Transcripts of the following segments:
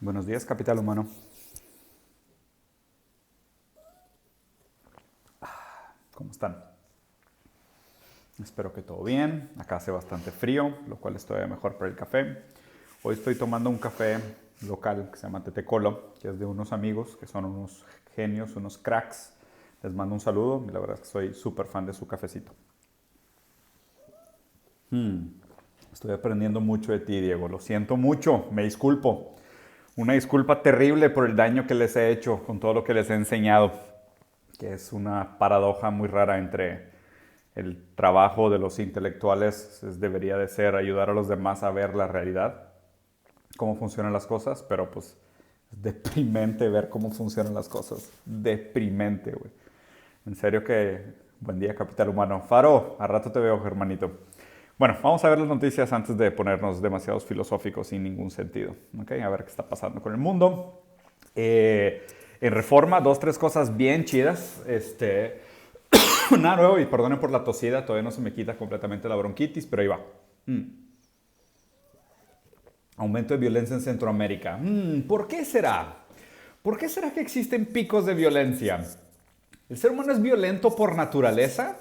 Buenos días, capital humano. ¿Cómo están? Espero que todo bien. Acá hace bastante frío, lo cual es todavía mejor para el café. Hoy estoy tomando un café local que se llama Tetecolo, que es de unos amigos que son unos genios, unos cracks. Les mando un saludo y la verdad es que soy súper fan de su cafecito. Estoy aprendiendo mucho de ti, Diego. Lo siento mucho, me disculpo. Una disculpa terrible por el daño que les he hecho con todo lo que les he enseñado, que es una paradoja muy rara entre el trabajo de los intelectuales, debería de ser ayudar a los demás a ver la realidad, cómo funcionan las cosas, pero pues es deprimente ver cómo funcionan las cosas. Deprimente, güey. En serio que buen día, capital humano. Faro, a rato te veo, hermanito. Bueno, vamos a ver las noticias antes de ponernos demasiados filosóficos sin ningún sentido. ¿Okay? A ver qué está pasando con el mundo. En Reforma, dos, tres cosas bien chidas. Nada nuevo, y perdonen por la tosida, todavía no se me quita completamente la bronquitis, pero ahí va. Aumento de violencia en Centroamérica. ¿Por qué será? ¿Por qué será que existen picos de violencia? ¿El ser humano es violento por naturaleza?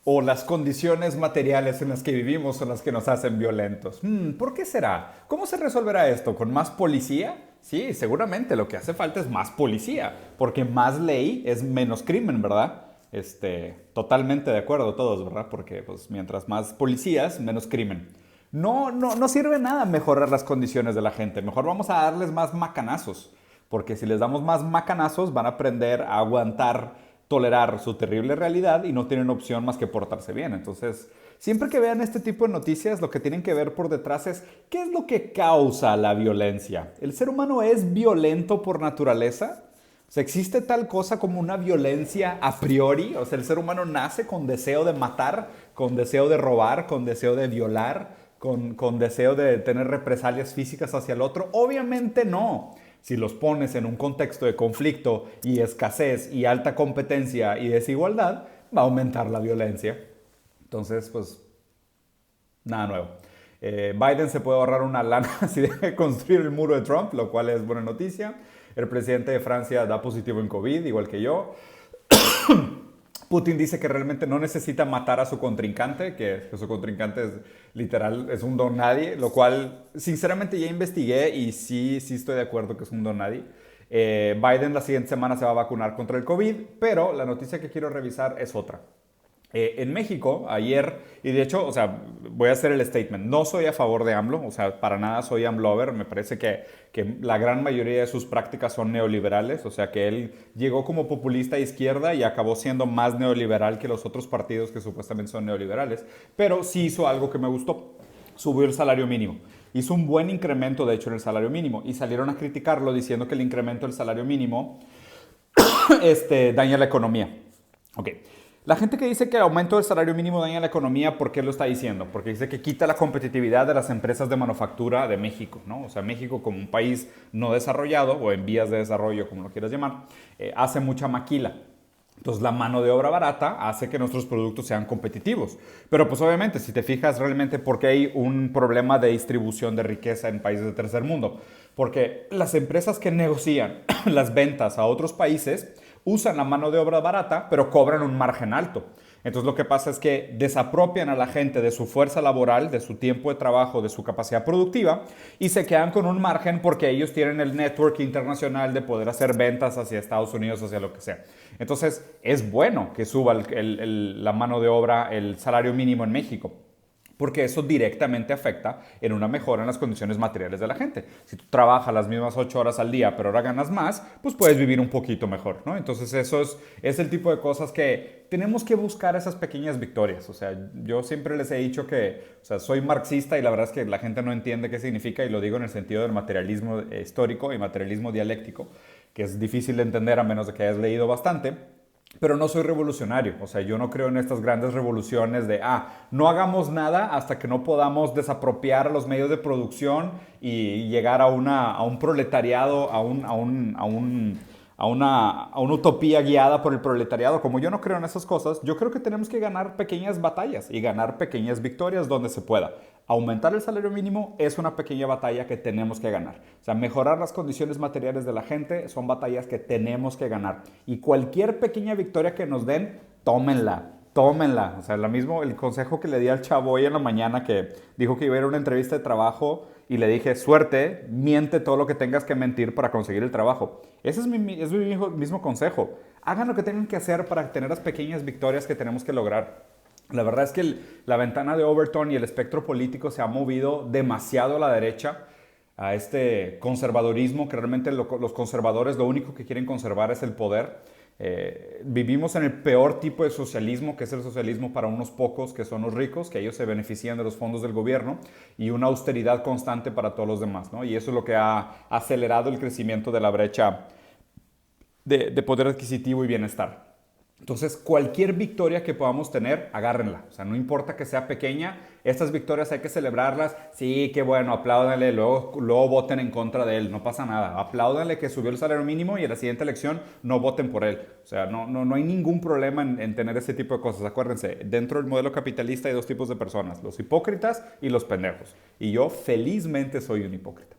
¿O las condiciones materiales en las que vivimos son las que nos hacen violentos? ¿Por qué será? ¿Cómo se resolverá esto? ¿Con más policía? Sí, seguramente lo que hace falta es más policía, porque más ley es menos crimen, ¿verdad? Totalmente de acuerdo todos, ¿verdad? Porque pues, mientras más policías, menos crimen. No sirve nada mejorar las condiciones de la gente. Mejor vamos a darles más macanazos. Porque si les damos más macanazos, van a aprender a aguantar, tolerar su terrible realidad y no tienen opción más que portarse bien. Entonces, siempre que vean este tipo de noticias, lo que tienen que ver por detrás es qué es lo que causa la violencia. ¿El ser humano es violento por naturaleza? O sea, ¿existe tal cosa como una violencia a priori? O sea, ¿el ser humano nace con deseo de matar, con deseo de robar, con deseo de violar, con deseo de tener represalias físicas hacia el otro? Obviamente no. Si los pones en un contexto de conflicto y escasez y alta competencia y desigualdad, va a aumentar la violencia. Entonces, pues, nada nuevo. Biden se puede ahorrar una lana si deja de construir el muro de Trump, lo cual es buena noticia. El presidente de Francia da positivo en COVID, igual que yo. Putin dice que realmente no necesita matar a su contrincante, que su contrincante es literal, es un don nadie, lo cual sinceramente ya investigué y sí estoy de acuerdo que es un don nadie. Biden la siguiente semana se va a vacunar contra el COVID, pero la noticia que quiero revisar es otra. En México, ayer, y de hecho, o sea, voy a hacer el statement, no soy a favor de AMLO, o sea, para nada soy AMLover, me parece que la gran mayoría de sus prácticas son neoliberales, o sea, que él llegó como populista a izquierda y acabó siendo más neoliberal que los otros partidos que supuestamente son neoliberales, pero sí hizo algo que me gustó, subió el salario mínimo. Hizo un buen incremento, de hecho, en el salario mínimo, y salieron a criticarlo diciendo que el incremento del salario mínimo daña la economía. Ok. La gente que dice que el aumento del salario mínimo daña la economía, ¿por qué lo está diciendo? Porque dice que quita la competitividad de las empresas de manufactura de México, ¿no? O sea, México como un país no desarrollado o en vías de desarrollo, como lo quieras llamar, hace mucha maquila. Entonces la mano de obra barata hace que nuestros productos sean competitivos. Pero pues obviamente si te fijas realmente por qué hay un problema de distribución de riqueza en países de tercer mundo. Porque las empresas que negocian las ventas a otros países usan la mano de obra barata pero cobran un margen alto. Entonces lo que pasa es que desapropian a la gente de su fuerza laboral, de su tiempo de trabajo, de su capacidad productiva y se quedan con un margen porque ellos tienen el network internacional de poder hacer ventas hacia Estados Unidos, hacia lo que sea. Entonces es bueno que suba la mano de obra, el salario mínimo en México, porque eso directamente afecta en una mejora en las condiciones materiales de la gente. Si tú trabajas las mismas 8 horas al día, pero ahora ganas más, pues puedes vivir un poquito mejor, ¿no? Entonces eso es el tipo de cosas que tenemos que buscar, esas pequeñas victorias. O sea, yo siempre les he dicho que, o sea, soy marxista y la verdad es que la gente no entiende qué significa y lo digo en el sentido del materialismo histórico y materialismo dialéctico, que es difícil de entender a menos de que hayas leído bastante. Pero no soy revolucionario, o sea, yo no creo en estas grandes revoluciones de, no hagamos nada hasta que no podamos desapropiar a los medios de producción y llegar a un proletariado, a una utopía guiada por el proletariado. Como yo no creo en esas cosas, yo creo que tenemos que ganar pequeñas batallas y ganar pequeñas victorias donde se pueda. Aumentar el salario mínimo es una pequeña batalla que tenemos que ganar. O sea, mejorar las condiciones materiales de la gente son batallas que tenemos que ganar. Y cualquier pequeña victoria que nos den, tómenla. Tómenla. O sea, el consejo que le di al chavo hoy en la mañana que dijo que iba a ir a una entrevista de trabajo y le dije, suerte, miente todo lo que tengas que mentir para conseguir el trabajo. Ese es mi mismo consejo. Hagan lo que tengan que hacer para tener las pequeñas victorias que tenemos que lograr. La verdad es que la ventana de Overton y el espectro político se ha movido demasiado a la derecha, a este conservadorismo, que realmente los conservadores lo único que quieren conservar es el poder. Vivimos en el peor tipo de socialismo, que es el socialismo para unos pocos, que son los ricos, que ellos se benefician de los fondos del gobierno, y una austeridad constante para todos los demás, ¿no? Y eso es lo que ha acelerado el crecimiento de la brecha de poder adquisitivo y bienestar. Entonces, cualquier victoria que podamos tener, agárrenla. O sea, no importa que sea pequeña, estas victorias hay que celebrarlas. Sí, qué bueno, apláudanle, luego voten en contra de él, no pasa nada. Apláudanle que subió el salario mínimo y en la siguiente elección no voten por él. O sea, no hay ningún problema en tener ese tipo de cosas. Acuérdense, dentro del modelo capitalista hay dos tipos de personas, los hipócritas y los pendejos. Y yo felizmente soy un hipócrita.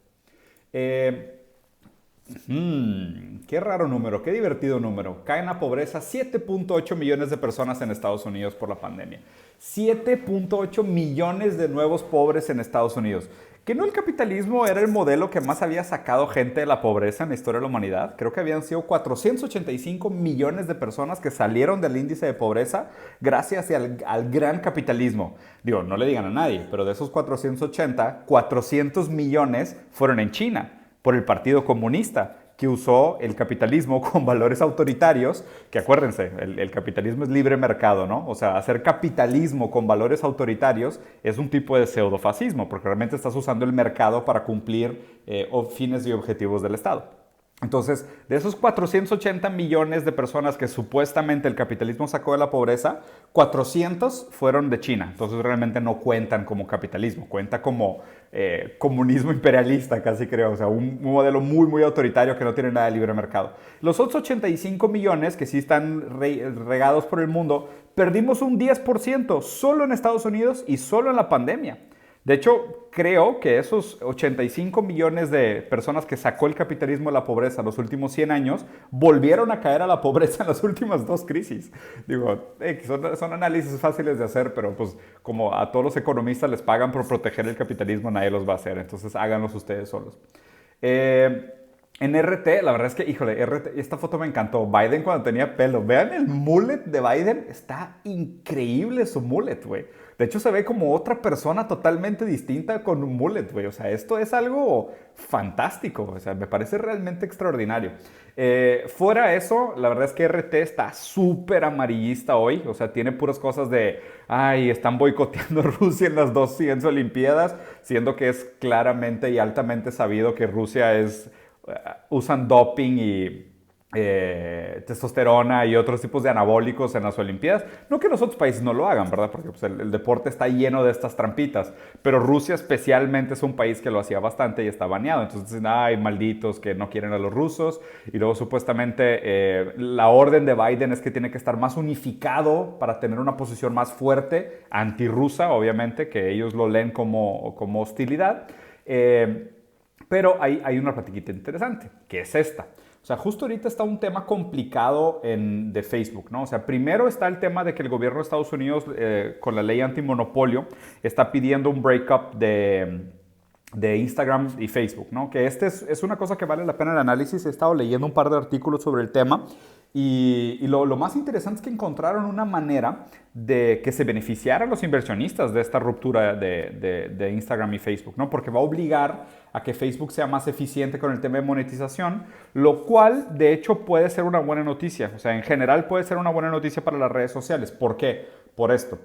Qué raro número, qué divertido número. Caen a pobreza 7.8 millones de personas en Estados Unidos por la pandemia. 7.8 millones de nuevos pobres en Estados Unidos. ¿Que no el capitalismo era el modelo que más había sacado gente de la pobreza en la historia de la humanidad? Creo que habían sido 485 millones de personas que salieron del índice de pobreza gracias al gran capitalismo. Digo, no le digan a nadie, pero de esos 480, 400 millones fueron en China, por el Partido Comunista, que usó el capitalismo con valores autoritarios, que acuérdense, el capitalismo es libre mercado, ¿no? O sea, hacer capitalismo con valores autoritarios es un tipo de pseudofascismo, porque realmente estás usando el mercado para cumplir fines y objetivos del Estado. Entonces, de esos 480 millones de personas que supuestamente el capitalismo sacó de la pobreza, 400 fueron de China. Entonces, realmente no cuentan como capitalismo, cuenta como comunismo imperialista, casi creo. O sea, un modelo muy, muy autoritario que no tiene nada de libre mercado. Los otros 85 millones que sí están regados por el mundo, perdimos un 10% solo en Estados Unidos y solo en la pandemia. De hecho, creo que esos 85 millones de personas que sacó el capitalismo de la pobreza en los últimos 100 años volvieron a caer a la pobreza en las últimas dos crisis. Digo, son análisis fáciles de hacer, pero pues como a todos los economistas les pagan por proteger el capitalismo, nadie los va a hacer. Entonces háganlos ustedes solos. En RT, la verdad es que, híjole, esta foto me encantó. Biden cuando tenía pelo. Vean el mullet de Biden. Está increíble su mullet, güey. De hecho, se ve como otra persona totalmente distinta con un mullet, güey. O sea, esto es algo fantástico. O sea, me parece realmente extraordinario. Fuera eso, la verdad es que RT está súper amarillista hoy. O sea, tiene puras cosas de, están boicoteando a Rusia en las dos siguientes Olimpiadas, siendo que es claramente y altamente sabido que Rusia usan doping y testosterona y otros tipos de anabólicos en las Olimpiadas. No que los otros países no lo hagan, ¿verdad? Porque pues, el deporte está lleno de estas trampitas. Pero Rusia especialmente es un país que lo hacía bastante y está baneado. Entonces dicen, malditos que no quieren a los rusos. Y luego supuestamente la orden de Biden es que tiene que estar más unificado para tener una posición más fuerte, antirrusa, obviamente, que ellos lo leen como hostilidad. Pero hay una platiquita interesante, que es esta. O sea, justo ahorita está un tema complicado de Facebook, ¿no? O sea, primero está el tema de que el gobierno de Estados Unidos, con la ley antimonopolio, está pidiendo un breakup de Instagram y Facebook, ¿no? Que es una cosa que vale la pena el análisis. He estado leyendo un par de artículos sobre el tema y lo más interesante es que encontraron una manera de que se beneficiaran los inversionistas de esta ruptura de Instagram y Facebook, ¿no? Porque va a obligar a que Facebook sea más eficiente con el tema de monetización, lo cual de hecho puede ser una buena noticia. O sea, en general puede ser una buena noticia para las redes sociales. ¿Por qué? Por esto.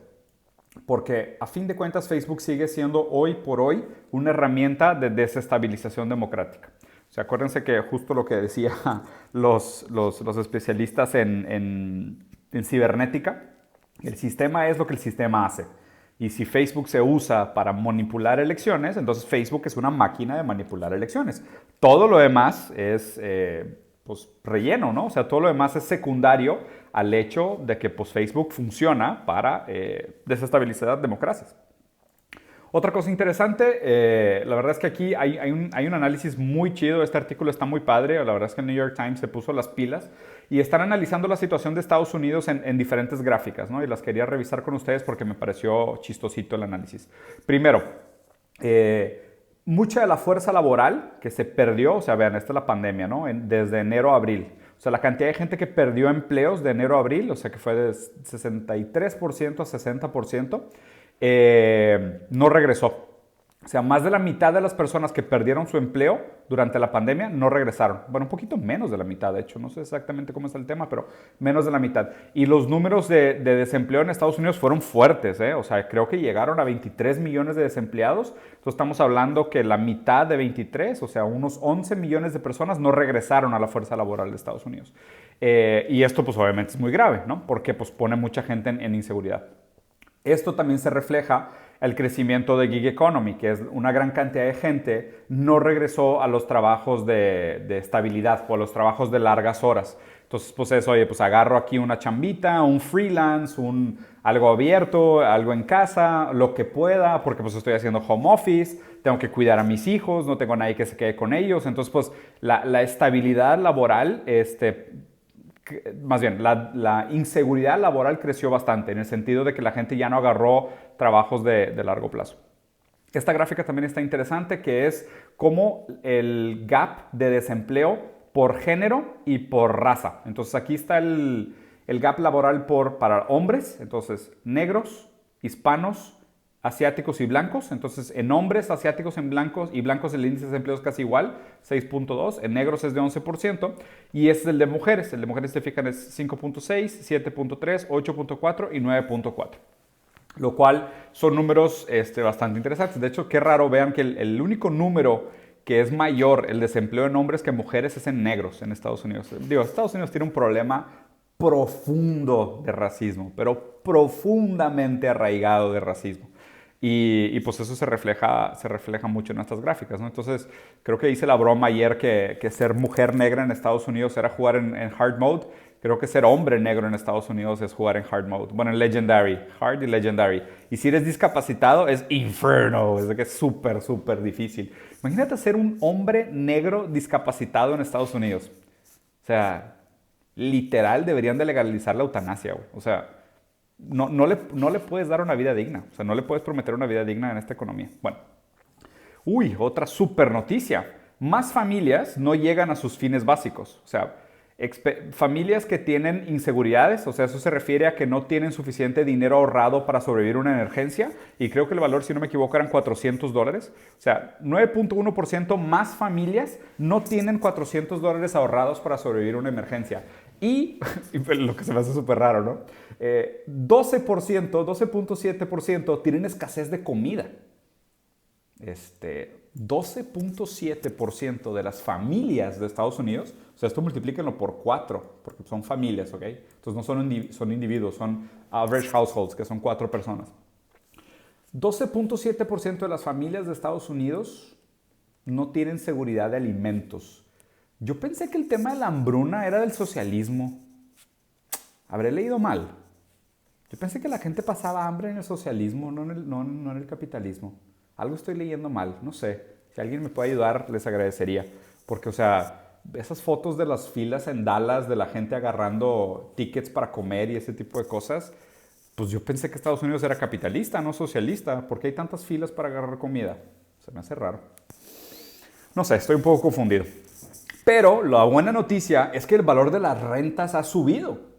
Porque a fin de cuentas Facebook sigue siendo hoy por hoy una herramienta de desestabilización democrática. O sea, acuérdense que justo lo que decía los especialistas en cibernética, el sistema es lo que el sistema hace. Y si Facebook se usa para manipular elecciones, entonces Facebook es una máquina de manipular elecciones. Todo lo demás es pues, relleno, ¿no? O sea, todo lo demás es secundario al hecho de que pues, Facebook funciona para desestabilizar democracias. Otra cosa interesante, la verdad es que aquí hay un análisis muy chido, este artículo está muy padre, la verdad es que el New York Times se puso las pilas y están analizando la situación de Estados Unidos en diferentes gráficas, ¿no? Y las quería revisar con ustedes porque me pareció chistosito el análisis. Primero, mucha de la fuerza laboral que se perdió, o sea, vean, esta es la pandemia, ¿no? Desde enero a abril. O sea, la cantidad de gente que perdió empleos de enero a abril, o sea, que fue de 63% a 60%, no regresó. O sea, más de la mitad de las personas que perdieron su empleo durante la pandemia no regresaron. Bueno, un poquito menos de la mitad, de hecho. No sé exactamente cómo está el tema, pero menos de la mitad. Y los números de desempleo en Estados Unidos fueron fuertes, ¿eh? O sea, creo que llegaron a 23 millones de desempleados. Entonces estamos hablando que la mitad de 23, o sea, unos 11 millones de personas no regresaron a la fuerza laboral de Estados Unidos. Y esto pues obviamente es muy grave, ¿no? Porque pues pone mucha gente en inseguridad. Esto también se refleja el crecimiento de gig economy, que es una gran cantidad de gente no regresó a los trabajos de estabilidad o a los trabajos de largas horas. Entonces, pues eso, oye, pues agarro aquí una chambita, un freelance, algo abierto, algo en casa, lo que pueda, porque pues estoy haciendo home office, tengo que cuidar a mis hijos, no tengo nadie que se quede con ellos. Entonces, pues la estabilidad laboral, más bien, la inseguridad laboral creció bastante en el sentido de que la gente ya no agarró trabajos de largo plazo. Esta gráfica también está interesante, que es cómo el gap de desempleo por género y por raza. Entonces aquí está el gap laboral para hombres, entonces negros, hispanos, asiáticos y blancos. Entonces, en hombres, asiáticos en blancos y blancos el índice de desempleo es casi igual, 6.2. En negros es de 11%. Y este es el de mujeres. El de mujeres, se fijan, es 5.6, 7.3, 8.4 y 9.4. Lo cual son números bastante interesantes. De hecho, qué raro, vean que el único número que es mayor el desempleo en hombres que en mujeres es en negros en Estados Unidos. Digo, Estados Unidos tiene un problema profundo de racismo, pero profundamente arraigado de racismo. Y pues eso se refleja mucho en estas gráficas, ¿no? Entonces, creo que hice la broma ayer que ser mujer negra en Estados Unidos era jugar en hard mode. Creo que ser hombre negro en Estados Unidos es jugar en hard mode. Bueno, en legendary, hard y legendary. Y si eres discapacitado es inferno, es que es súper, súper difícil. Imagínate ser un hombre negro discapacitado en Estados Unidos. O sea, literal deberían de legalizar la eutanasia, güey. O sea, no le puedes dar una vida digna. O sea, no le puedes prometer una vida digna en esta economía. Bueno. Uy, otra super noticia. Más familias no llegan a sus fines básicos. O sea, familias que tienen inseguridades, o sea, eso se refiere a que no tienen suficiente dinero ahorrado para sobrevivir a una emergencia. Y creo que el valor, si no me equivoco, eran $400. O sea, 9.1% más familias no tienen $400 ahorrados para sobrevivir a una emergencia. Y lo que se me hace súper raro, ¿no? 12.7% tienen escasez de comida. 12.7% de las familias de Estados Unidos, o sea, esto multiplíquenlo por 4, porque son familias, ¿ok? Entonces no son individuos, son average households, que son 4 personas. 12.7% de las familias de Estados Unidos no tienen seguridad de alimentos. Yo pensé que el tema de la hambruna era del socialismo. Habré leído mal. Yo pensé que la gente pasaba hambre en el socialismo, no en el capitalismo. Algo estoy leyendo mal, no sé. Si alguien me puede ayudar, les agradecería. Porque, o sea, esas fotos de las filas en Dallas, de la gente agarrando tickets para comer y ese tipo de cosas, pues yo pensé que Estados Unidos era capitalista, no socialista. ¿Por qué hay tantas filas para agarrar comida? Se me hace raro. No sé, estoy un poco confundido. Pero la buena noticia es que el valor de las rentas ha subido.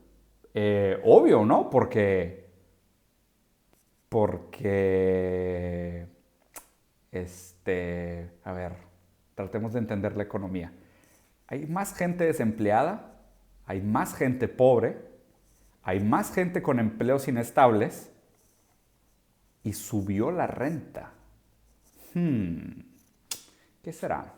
Obvio, ¿no? Porque a ver, tratemos de entender la economía. Hay más gente desempleada, hay más gente pobre, hay más gente con empleos inestables y subió la renta. ¿Qué será?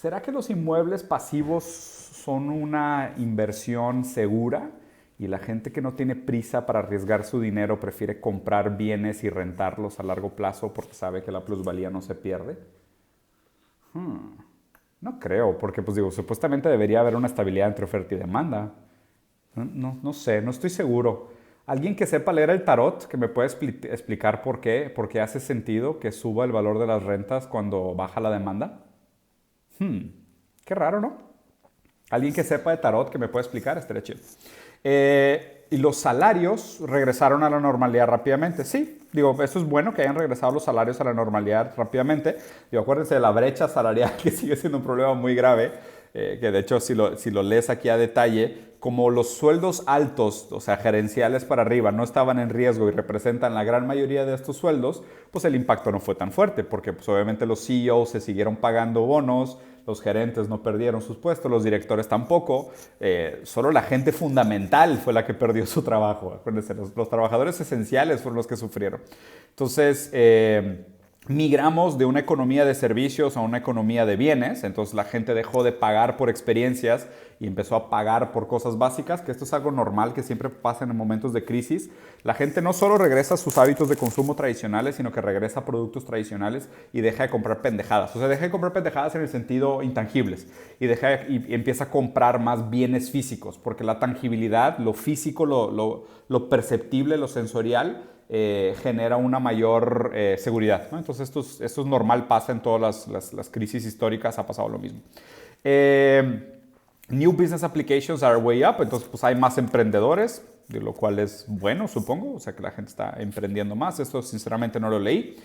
¿Será que los inmuebles pasivos son una inversión segura y la gente que no tiene prisa para arriesgar su dinero prefiere comprar bienes y rentarlos a largo plazo porque sabe que la plusvalía no se pierde? No creo, porque pues digo, supuestamente debería haber una estabilidad entre oferta y demanda. No sé, no estoy seguro. ¿Alguien que sepa leer el tarot que me puede explicar por qué hace sentido que suba el valor de las rentas cuando baja la demanda? Qué raro, ¿no? Alguien que sepa de tarot que me pueda explicar, estaría chido. Y los salarios regresaron a la normalidad rápidamente. Sí, digo, eso es bueno que hayan regresado los salarios a la normalidad rápidamente. Digo, acuérdense de la brecha salarial que sigue siendo un problema muy grave. Que de hecho si lo lees aquí a detalle, como los sueldos altos, o sea, gerenciales para arriba, no estaban en riesgo y representan la gran mayoría de estos sueldos, pues el impacto no fue tan fuerte, porque pues obviamente los CEOs se siguieron pagando bonos, los gerentes no perdieron sus puestos, los directores tampoco, solo la gente fundamental fue la que perdió su trabajo. Acuérdense, los trabajadores esenciales fueron los que sufrieron. Entonces, migramos de una economía de servicios a una economía de bienes, entonces la gente dejó de pagar por experiencias y empezó a pagar por cosas básicas, que esto es algo normal que siempre pasa en momentos de crisis. La gente no solo regresa a sus hábitos de consumo tradicionales, sino que regresa a productos tradicionales y deja de comprar pendejadas. O sea, deja de comprar pendejadas en el sentido intangibles y empieza a comprar más bienes físicos, porque la tangibilidad, lo físico, lo perceptible, lo sensorial, genera una mayor seguridad, ¿no? Entonces esto es normal, pasa en todas las crisis históricas, ha pasado lo mismo. New business applications are way up, entonces pues hay más emprendedores, de lo cual es bueno, supongo, o sea que la gente está emprendiendo más. Esto sinceramente no lo leí.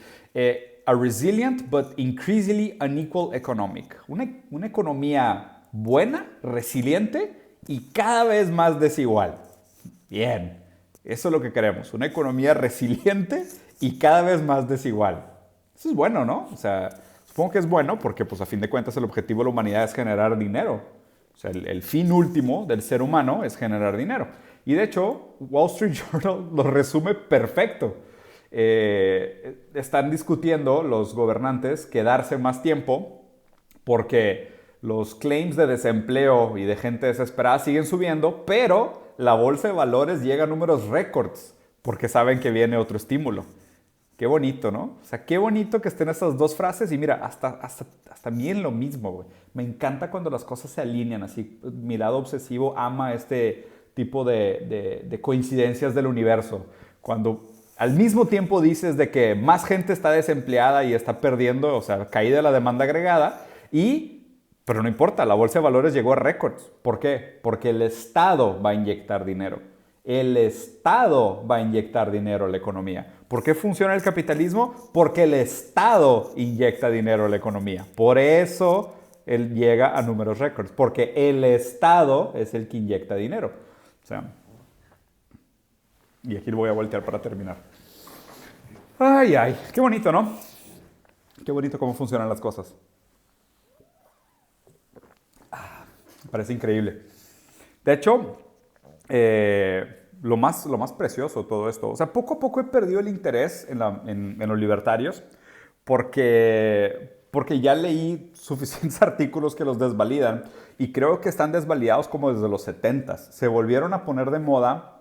A resilient but increasingly unequal economic. Una economía buena, resiliente y cada vez más desigual. Bien. Eso es lo que queremos, una economía resiliente y cada vez más desigual. Eso es bueno, ¿no? O sea, supongo que es bueno porque, pues, a fin de cuentas, el objetivo de la humanidad es generar dinero. O sea, el fin último del ser humano es generar dinero. Y, de hecho, Wall Street Journal lo resume perfecto. Están discutiendo los gobernantes quedarse más tiempo porque los claims de desempleo y de gente desesperada siguen subiendo, pero la bolsa de valores llega a números récords porque saben que viene otro estímulo. Qué bonito, ¿no? O sea, qué bonito que estén estas dos frases y mira, hasta a mí en lo mismo, güey. Me encanta cuando las cosas se alinean así. Mi lado obsesivo ama este tipo de coincidencias del universo. Cuando al mismo tiempo dices de que más gente está desempleada y está perdiendo, o sea, caída de la demanda agregada pero no importa, la bolsa de valores llegó a récords. ¿Por qué? Porque el Estado va a inyectar dinero. El Estado va a inyectar dinero a la economía. ¿Por qué funciona el capitalismo? Porque el Estado inyecta dinero a la economía. Por eso él llega a números récords. Porque el Estado es el que inyecta dinero. O sea, y aquí lo voy a voltear para terminar. Ay, qué bonito, ¿no? Qué bonito cómo funcionan las cosas. Parece increíble. De hecho, lo más precioso de todo esto, o sea, poco a poco he perdido el interés en los libertarios porque ya leí suficientes artículos que los desvalidan y creo que están desvalidados como desde los 70s. Se volvieron a poner de moda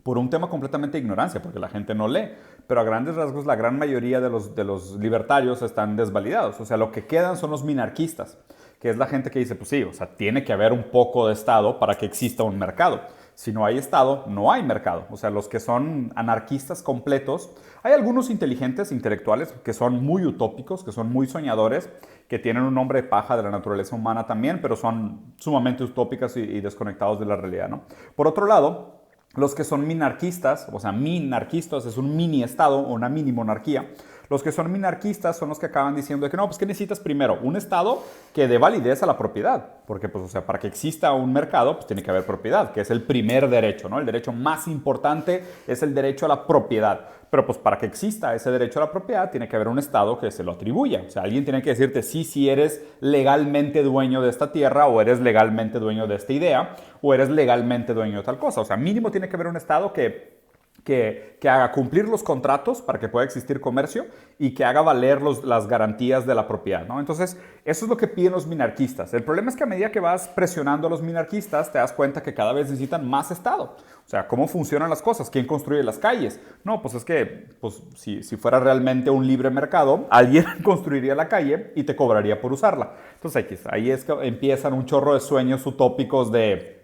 por un tema completamente de ignorancia, porque la gente no lee. Pero a grandes rasgos, la gran mayoría de los libertarios están desvalidados. O sea, lo que quedan son los minarquistas, que es la gente que dice, pues sí, o sea, tiene que haber un poco de Estado para que exista un mercado. Si no hay Estado, no hay mercado. O sea, los que son anarquistas completos, hay algunos inteligentes, intelectuales, que son muy utópicos, que son muy soñadores, que tienen un nombre de paja de la naturaleza humana también, pero son sumamente utópicas y desconectados de la realidad, ¿no? Por otro lado, los que son minarquistas, o sea, minarquistas es un mini estado o una mini monarquía. Los que son minarquistas son los que acaban diciendo que no, pues que necesitas primero un estado que dé validez a la propiedad, porque pues, o sea, para que exista un mercado, pues tiene que haber propiedad, que es el primer derecho, ¿no? El derecho más importante es el derecho a la propiedad. Pero pues para que exista ese derecho a la propiedad tiene que haber un estado que se lo atribuya. O sea, alguien tiene que decirte si eres legalmente dueño de esta tierra o eres legalmente dueño de esta idea o eres legalmente dueño de tal cosa. O sea, mínimo tiene que haber un estado que que haga cumplir los contratos para que pueda existir comercio y que haga valer las garantías de la propiedad, ¿no? Entonces, eso es lo que piden los minarquistas. El problema es que a medida que vas presionando a los minarquistas, te das cuenta que cada vez necesitan más Estado. O sea, ¿cómo funcionan las cosas? ¿Quién construye las calles? No, pues es que pues, si fuera realmente un libre mercado, alguien construiría la calle y te cobraría por usarla. Entonces, ahí es que empiezan un chorro de sueños utópicos de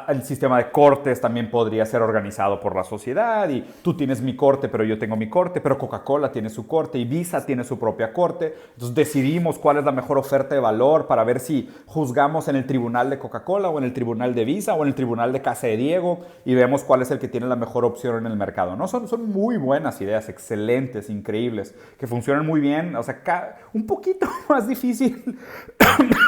el sistema de cortes también podría ser organizado por la sociedad y tú tienes mi corte, pero yo tengo mi corte, pero Coca-Cola tiene su corte y Visa tiene su propia corte. Entonces decidimos cuál es la mejor oferta de valor para ver si juzgamos en el tribunal de Coca-Cola o en el tribunal de Visa o en el tribunal de Casa de Diego y vemos cuál es el que tiene la mejor opción en el mercado, ¿no? Son muy buenas ideas, excelentes, increíbles, que funcionan muy bien. O sea, un poquito más difícil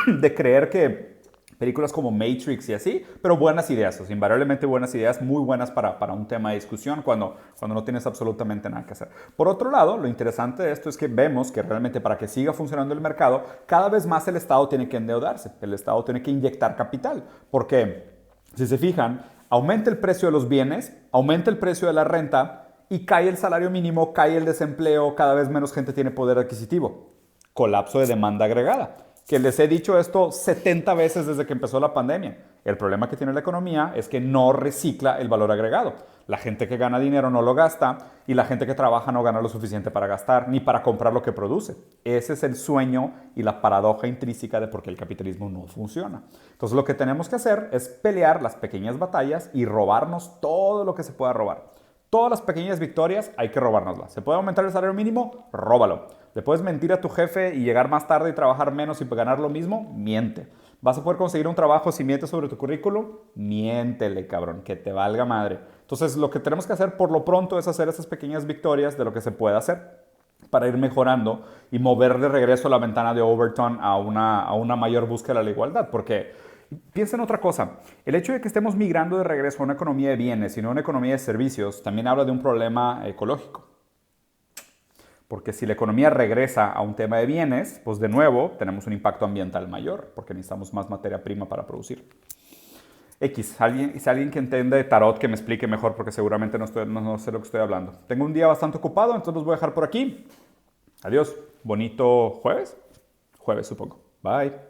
de creer que películas como Matrix y así, pero buenas ideas, o sea, invariablemente buenas ideas, muy buenas para un tema de discusión cuando no tienes absolutamente nada que hacer. Por otro lado, lo interesante de esto es que vemos que realmente para que siga funcionando el mercado, cada vez más el Estado tiene que endeudarse, el Estado tiene que inyectar capital, porque si se fijan, aumenta el precio de los bienes, aumenta el precio de la renta y cae el salario mínimo, cae el desempleo, cada vez menos gente tiene poder adquisitivo. Colapso de demanda agregada. Que les he dicho esto 70 veces desde que empezó la pandemia. El problema que tiene la economía es que no recicla el valor agregado. La gente que gana dinero no lo gasta y la gente que trabaja no gana lo suficiente para gastar ni para comprar lo que produce. Ese es el sueño y la paradoja intrínseca de por qué el capitalismo no funciona. Entonces lo que tenemos que hacer es pelear las pequeñas batallas y robarnos todo lo que se pueda robar. Todas las pequeñas victorias hay que robárnoslas. ¿Se puede aumentar el salario mínimo? Róbalo. ¿Le puedes mentir a tu jefe y llegar más tarde y trabajar menos y ganar lo mismo? Miente. ¿Vas a poder conseguir un trabajo si mientes sobre tu currículum? Miéntele, cabrón, que te valga madre. Entonces, lo que tenemos que hacer por lo pronto es hacer esas pequeñas victorias de lo que se puede hacer para ir mejorando y mover de regreso la ventana de Overton a una mayor búsqueda de la igualdad. Porque piensa en otra cosa. El hecho de que estemos migrando de regreso a una economía de bienes y no a una economía de servicios también habla de un problema ecológico. Porque si la economía regresa a un tema de bienes, pues de nuevo tenemos un impacto ambiental mayor, porque necesitamos más materia prima para producir. Si alguien que entiende de tarot que me explique mejor, porque seguramente no sé lo que estoy hablando. Tengo un día bastante ocupado, entonces los voy a dejar por aquí. Adiós. Bonito jueves. Jueves, supongo. Bye.